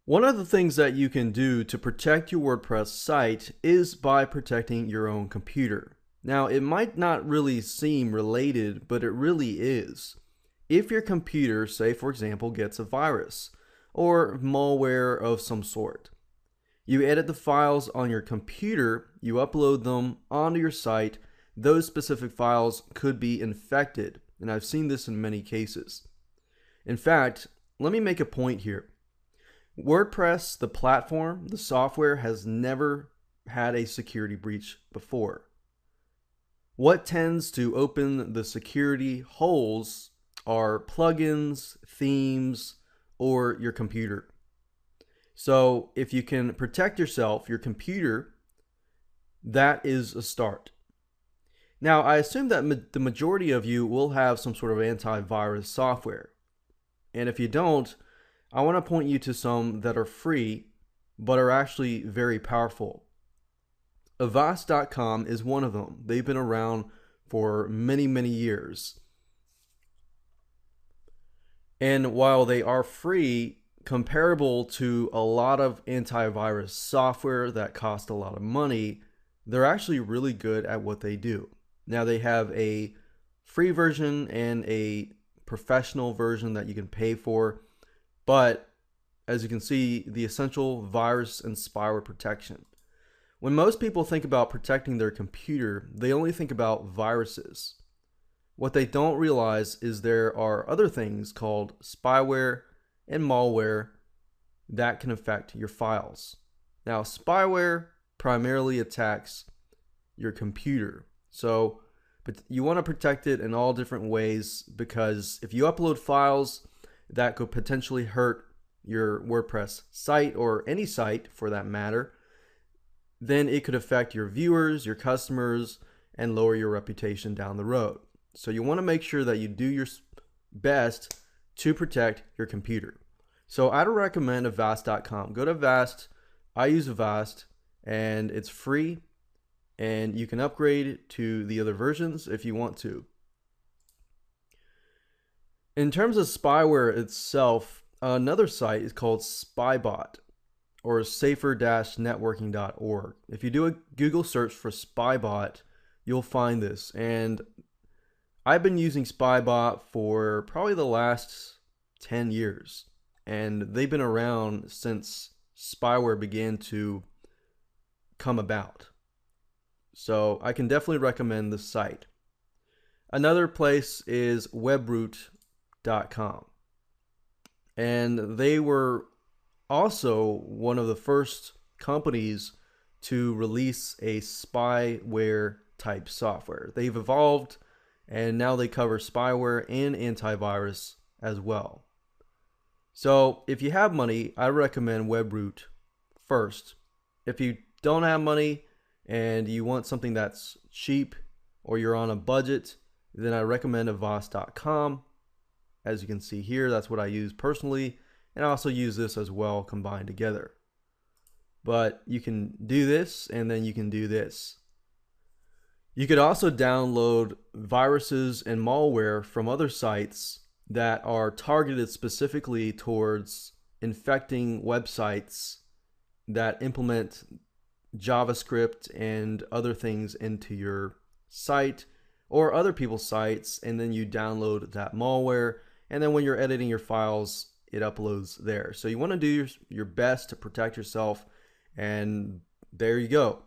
One of the things that you can do to protect your WordPress site is by protecting your own computer. Now, it might not really seem related, but it really is. If your computer, say for example, gets a virus or malware of some sort, you edit the files on your computer, you upload them onto your site, those specific files could be infected, and I've seen this in many cases. In fact, let me make a point here. WordPress, the platform, the software, has never had a security breach before. What tends to open the security holes are plugins, themes, or your computer. So if you can protect yourself, your computer, that is a start. Now, I assume that the majority of you will have some sort of antivirus software. And if you don't, I want to point you to some that are free, but are actually very powerful. Avast.com is one of them. They've been around for many, many years. And while they are free, comparable to a lot of antivirus software that cost a lot of money, they're actually really good at what they do. Now, they have a free version and a professional version that you can pay for. But as you can see, the essential virus and spyware protection. When most people think about protecting their computer, they only think about viruses. What they don't realize is there are other things called spyware and malware that can affect your files. Now, spyware primarily attacks your computer. But you want to protect it in all different ways, because if you upload files that could potentially hurt your WordPress site, or any site for that matter, then it could affect your viewers, your customers, and lower your reputation down the road. So you want to make sure that you do your best to protect your computer. So I'd recommend Avast.com. Go to Avast. I use Avast, and it's free, and you can upgrade to the other versions if you want to. In terms of spyware itself, another site is called Spybot, or safer-networking.org. If you do a Google search for Spybot, you'll find this. And I've been using Spybot for probably the last 10 years. And they've been around since spyware began to come about. So I can definitely recommend this site. Another place is webroot.com. And they were also one of the first companies to release a spyware type software. They've evolved, and now they cover spyware and antivirus as well. So if you have money, I recommend Webroot first. If you don't have money and you want something that's cheap, or you're on a budget, then I recommend Avast.com. As you can see here, that's what I use personally, and I also use this as well combined together. But you can do this, and then you can do this. You could also download viruses and malware from other sites that are targeted specifically towards infecting websites that implement JavaScript and other things into your site or other people's sites, and then you download that malware, and then when you're editing your files, it uploads there. So you want to do your best to protect yourself, and there you go.